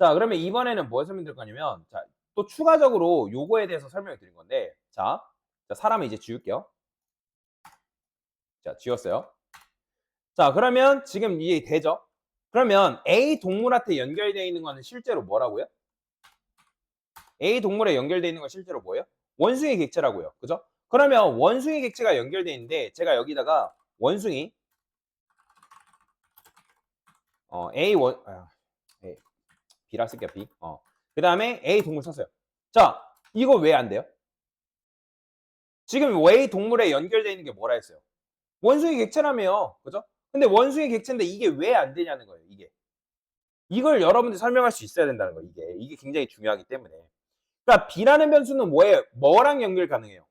자, 그러면 이번에는 뭐 설명드릴 거냐면, 자, 또 추가적으로 요거에 대해서 설명을 드릴 건데, 자, 사람을 이제 지울게요. 자, 지웠어요. 자, 그러면 지금 이해 되죠? 그러면 A 동물한테 연결되어 있는 거는 실제로 뭐라고요? A 동물에 연결되어 있는 건 실제로 뭐예요? 원숭이 객체라고요. 그죠? 그러면 원숭이 객체가 연결되어 있는데 제가 여기다가 원숭이 A A B라 쓸게요. B. 그다음에 A 동물 썼어요. 자, 이거 왜 안 돼요? 지금 A 동물에 연결되어 있는 게 뭐라 했어요? 원숭이 객체라며요. 그죠? 근데 원숭이 객체인데 이게 왜 안 되냐는 거예요. 이게. 이걸 여러분들이 설명할 수 있어야 된다는 거예요. 이게 굉장히 중요하기 때문에. 그러니까 B라는 변수는 뭐예요? 뭐랑 연결 가능해요?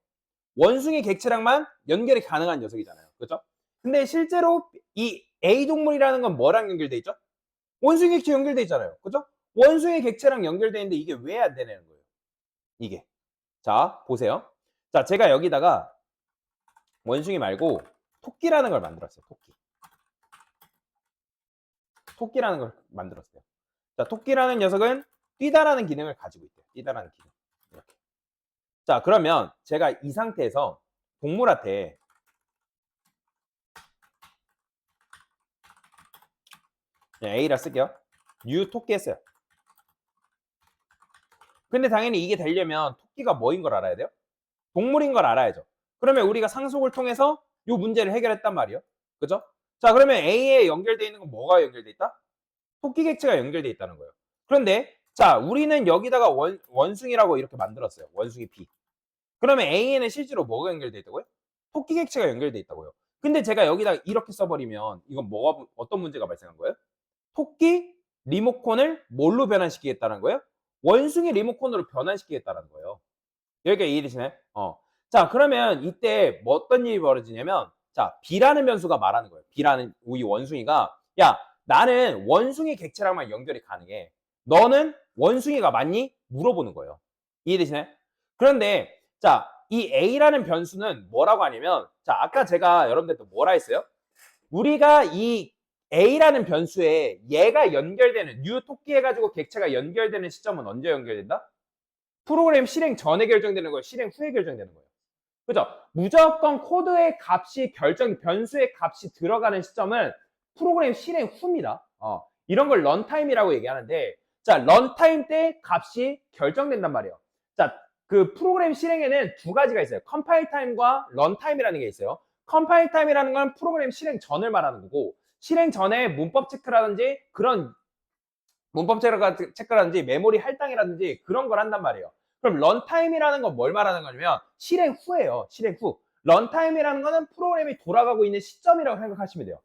원숭이 객체랑만 연결이 가능한 녀석이잖아요. 그죠? 근데 실제로 이 A 동물이라는 건 뭐랑 연결돼 있죠? 원숭이 객체 연결돼 있잖아요. 그죠? 원숭이 객체랑 연결돼 있는데 이게 왜 안 되냐는 거예요. 이게. 자, 보세요. 자, 제가 여기다가 원숭이 말고 토끼라는 걸 만들었어요. 토끼. 토끼라는 걸 만들었어요. 자, 토끼라는 녀석은 뛰다라는 기능을 가지고 있대요. 뛰다라는 기능. 이렇게. 자, 그러면 제가 이 상태에서 동물한테 그냥 A라 쓸게요. 뉴 토끼 했어요. 근데 당연히 이게 되려면 토끼가 뭐인 걸 알아야 돼요? 동물인 걸 알아야죠. 그러면 우리가 상속을 통해서 이 문제를 해결했단 말이에요. 그죠? 자, 그러면 A에 연결되어 있는 건 뭐가 연결돼 있다? 토끼 객체가 연결돼 있다는 거예요. 그런데 자, 우리는 여기다가 원숭이라고 이렇게 만들었어요. 원숭이 B. 그러면 A에는 실제로 뭐가 연결돼 있다고요? 토끼 객체가 연결돼 있다고요. 근데 제가 여기다가 이렇게 써버리면 이건 어떤 문제가 발생한 거예요? 토끼 리모컨을 뭘로 변환시키겠다는 거예요? 원숭이 리모컨으로 변환시키겠다는 거예요. 여기까지 이해되시나요? 자, 그러면 이때 뭐 어떤 일이 벌어지냐면, 자, B라는 변수가 말하는 거예요. B라는 우리 원숭이가, 야, 나는 원숭이 객체랑만 연결이 가능해. 너는 원숭이가 맞니? 물어보는 거예요. 이해되시나요? 그런데, 자, 이 A라는 변수는 뭐라고 하냐면, 자, 아까 제가 여러분들한테 뭐라 했어요? 우리가 이 A라는 변수에 얘가 연결되는, 뉴 토끼 해가지고 객체가 연결되는 시점은 언제 연결된다? 프로그램 실행 전에 결정되는 거예요? 실행 후에 결정되는 거예요? 그죠? 무조건 코드의 값이 변수의 값이 들어가는 시점은 프로그램 실행 후입니다. 이런 걸 런타임이라고 얘기하는데, 자, 런타임 때 값이 결정된단 말이에요. 자, 그 프로그램 실행에는 두 가지가 있어요. 컴파일 타임과 런타임이라는 게 있어요. 컴파일 타임이라는 건 프로그램 실행 전을 말하는 거고, 실행 전에 문법 체크라든지 그런 문법 체크라든지 메모리 할당이라든지 그런 걸 한단 말이에요. 그럼 런타임이라는 건 뭘 말하는 거냐면 실행 후예요. 실행 후. 런타임이라는 거는 프로그램이 돌아가고 있는 시점이라고 생각하시면 돼요.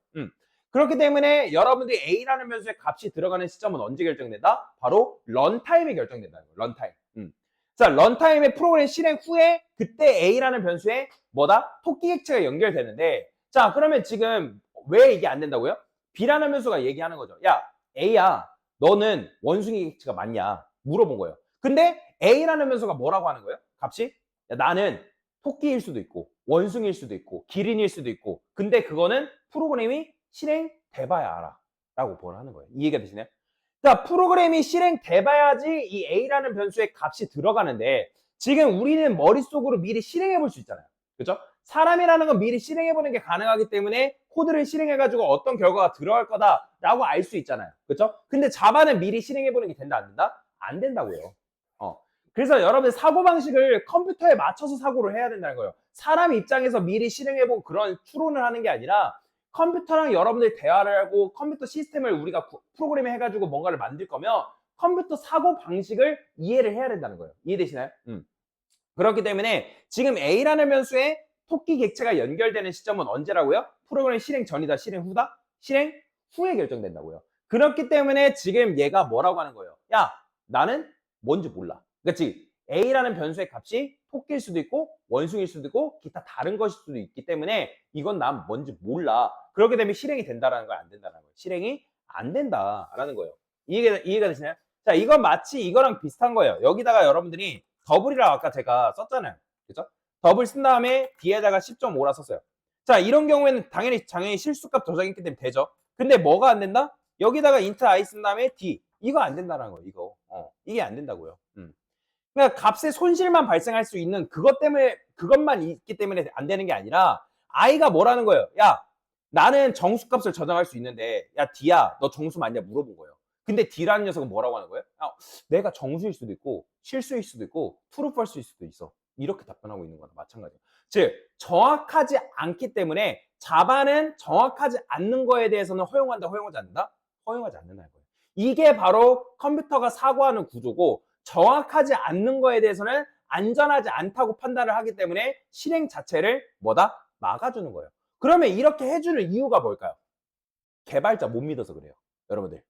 그렇기 때문에 여러분들이 A라는 변수의 값이 들어가는 시점은 언제 결정된다? 바로 런타임에 결정된다는 거예요. 런타임. 자, 런타임의 프로그램 실행 후에 그때 A라는 변수에 뭐다? 토끼 객체가 연결되는데, 자, 그러면 지금 왜 이게 안 된다고요? B라는 변수가 얘기하는 거죠. 야, A야, 너는 원숭이 객체가 맞냐? 물어본 거예요. 근데 A라는 변수가 뭐라고 하는 거예요? 값이? 야, 나는 토끼일 수도 있고 원숭이일 수도 있고 기린일 수도 있고, 근데 그거는 프로그램이 실행돼봐야 알아 라고 뭘 하는 거예요. 이해가 되시나요? 그러니까 프로그램이 실행돼봐야지 이 A라는 변수의 값이 들어가는데, 지금 우리는 머릿속으로 미리 실행해 볼 수 있잖아요. 그죠? 사람이라는 건 미리 실행해보는 게 가능하기 때문에 코드를 실행해가지고 어떤 결과가 들어갈 거다라고 알 수 있잖아요. 그죠? 근데 자바는 미리 실행해보는 게 된다, 안 된다? 안 된다고요. 그래서 여러분 사고방식을 컴퓨터에 맞춰서 사고를 해야 된다는 거예요. 사람 입장에서 미리 실행해보고 그런 추론을 하는 게 아니라 컴퓨터랑 여러분들이 대화를 하고 컴퓨터 시스템을 우리가 프로그램 해가지고 뭔가를 만들 거면 컴퓨터 사고방식을 이해를 해야 된다는 거예요. 이해되시나요? 그렇기 때문에 지금 A라는 변수에 토끼 객체가 연결되는 시점은 언제라고요? 프로그램 실행 전이다, 실행 후다? 실행 후에 결정된다고요. 그렇기 때문에 지금 얘가 뭐라고 하는 거예요? 야, 나는 뭔지 몰라. 그렇지? A라는 변수의 값이 토끼일 수도 있고 원숭이일 수도 있고 기타 다른 것일 수도 있기 때문에 이건 난 뭔지 몰라. 그렇게 되면 실행이 된다라는 거야, 안 된다는 거예요? 실행이 안 된다라는 거예요. 이해가 되시나요? 자, 이건 마치 이거랑 비슷한 거예요. 여기다가 여러분들이 더블이라고 아까 제가 썼잖아요. 그죠? 더블 쓴 다음에 D에다가 10.5라 썼어요. 자, 이런 경우에는 당연히 실수값 저장했기 때문에 되죠. 근데 뭐가 안 된다? 여기다가 int i 쓴 다음에 D. 이거 안 된다는 거예요. 이거. 이게 안 된다고요. 그러니까 값의 손실만 발생할 수 있는 그것 때문에 그것만 있기 때문에 안 되는 게 아니라 I가 뭐라는 거예요. 야, 나는 정수값을 저장할 수 있는데 야 D야, 너 정수 맞냐 물어본 거예요. 근데 D라는 녀석은 뭐라고 하는 거예요? 내가 정수일 수도 있고 실수일 수도 있고 트루펄스일 수도 있어. 이렇게 답변하고 있는 거나 마찬가지예요. 즉 정확하지 않기 때문에 자바는 정확하지 않는 거에 대해서는 허용한다, 허용하지 않는다? 허용하지 않는다는 거예요. 이게 바로 컴퓨터가 사고하는 구조고 정확하지 않는 거에 대해서는 안전하지 않다고 판단을 하기 때문에 실행 자체를 뭐다? 막아주는 거예요. 그러면 이렇게 해주는 이유가 뭘까요? 개발자 못 믿어서 그래요. 여러분들.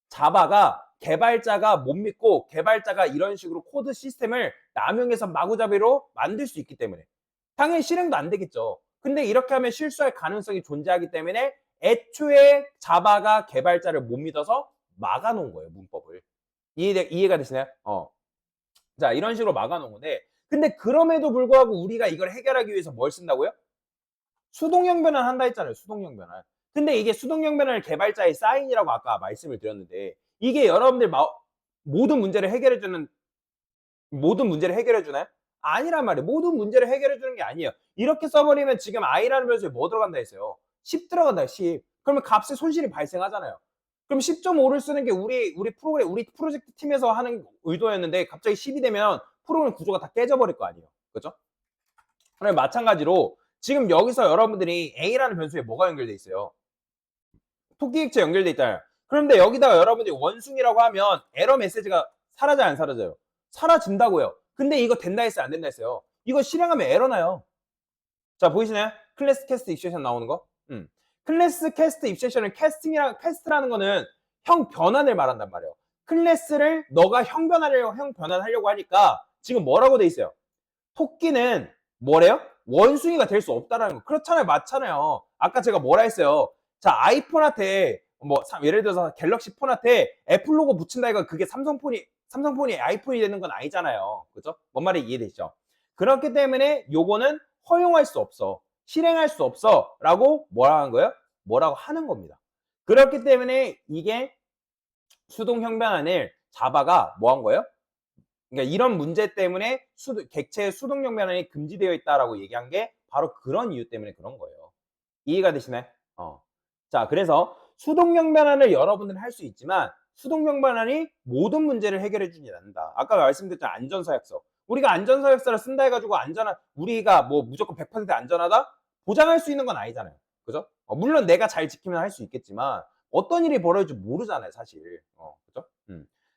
자바가 개발자가 못 믿고 개발자가 이런 식으로 코드 시스템을 남용해서 마구잡이로 만들 수 있기 때문에 당연히 실행도 안 되겠죠. 근데 이렇게 하면 실수할 가능성이 존재하기 때문에 애초에 자바가 개발자를 못 믿어서 막아놓은 거예요. 문법을. 이해가 되시나요? 자, 이런 식으로 막아놓은 건데 근데 그럼에도 불구하고 우리가 이걸 해결하기 위해서 뭘 쓴다고요? 수동형 변환 한다 했잖아요. 수동형 변환. 근데 이게 수동형 변환을 개발자의 사인이라고 아까 말씀을 드렸는데 이게 여러분들 모든 문제를 해결해 주나요? 아니란 말이에요. 모든 문제를 해결해 주는 게 아니에요. 이렇게 써버리면 지금 I라는 변수에 뭐 들어간다 했어요? 10 들어간다. 10. 그러면 값의 손실이 발생하잖아요. 그럼 10.5를 쓰는 게 우리 프로젝트 팀에서 하는 의도였는데 갑자기 10이 되면 프로그램 구조가 다 깨져버릴 거 아니에요. 그죠? 그럼 마찬가지로 지금 여기서 여러분들이 A라는 변수에 뭐가 연결돼 있어요? 토끼 객체 연결돼 있잖아요. 그런데 여기다가 여러분들이 원숭이라고 하면 에러 메시지가 사라져요, 안 사라져요? 사라진다고요. 근데 이거 된다 했어요, 안 된다 했어요? 이거 실행하면 에러 나요. 자, 보이시나요? 클래스 캐스트 입세션 나오는 거? 클래스 캐스트 입세션은 캐스트라는 거는 형 변환을 말한단 말이에요. 클래스를 너가 형 변환하려고 하니까 지금 뭐라고 돼 있어요? 토끼는 뭐래요? 원숭이가 될 수 없다라는 거. 그렇잖아요. 맞잖아요. 아까 제가 뭐라 했어요? 자, 아이폰한테 예를 들어서 갤럭시 폰한테 애플 로고 붙인다 이거 그게 삼성폰이 아이폰이 되는 건 아니잖아요. 그죠? 뭔 말이 이해되시죠? 그렇기 때문에 요거는 허용할 수 없어. 실행할 수 없어. 라고 뭐라 하는 거예요? 뭐라고 하는 겁니다. 그렇기 때문에 이게 수동 형변환을 자바가 뭐 한 거예요? 그러니까 이런 문제 때문에 객체의 수동형 변환이 금지되어 있다라고 얘기한 게 바로 그런 이유 때문에 그런 거예요. 이해가 되시나요? 자, 그래서 수동형 변환을 여러분들은 할 수 있지만 수동형 변환이 모든 문제를 해결해 주진 않는다. 아까 말씀드렸던 안전서약서. 우리가 안전서약서를 쓴다 해가지고 우리가 뭐 무조건 100% 안전하다? 보장할 수 있는 건 아니잖아요. 그죠? 물론 내가 잘 지키면 할 수 있겠지만 어떤 일이 벌어질지 모르잖아요, 사실. 그죠?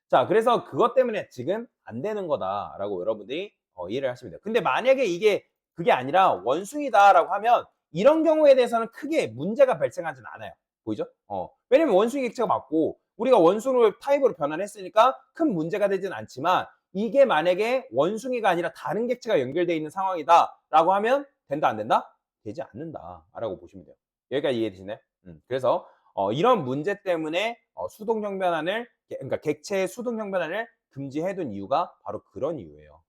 자, 그래서 그것 때문에 지금 안 되는 거다라고 여러분들이 이해를 하시면 돼요. 근데 만약에 이게 그게 아니라 원숭이다라고 하면 이런 경우에 대해서는 크게 문제가 발생하지는 않아요. 보이죠? 왜냐면 원숭이 객체가 맞고 우리가 원숭이를 타입으로 변환했으니까 큰 문제가 되진 않지만 이게 만약에 원숭이가 아니라 다른 객체가 연결되어 있는 상황이다라고 하면 된다 안 된다? 되지 않는다라고 보시면 돼요. 여기까지 이해되시나요? 그래서 이런 문제 때문에 수동형 변환을 그러니까 객체의 수동형 변환을 금지해둔 이유가 바로 그런 이유예요.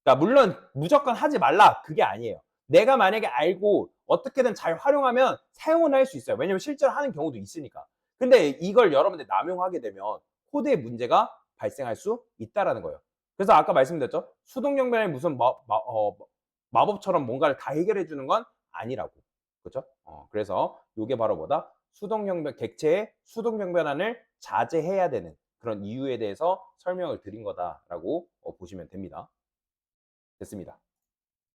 그러니까 물론 무조건 하지 말라 그게 아니에요. 내가 만약에 알고 어떻게든 잘 활용하면 사용은 할 수 있어요. 왜냐면 실제로 하는 경우도 있으니까. 근데 이걸 여러분들 남용하게 되면 코드에 문제가 발생할 수 있다라는 거예요. 그래서 아까 말씀드렸죠. 수동형 변환이 무슨 마법처럼 뭔가를 다 해결해 주는 건 아니라고. 그렇죠? 그래서 이게 바로 뭐다? 객체의 수동형 변환을 자제해야 되는 그런 이유에 대해서 설명을 드린 거다라고 보시면 됩니다. 됐습니다.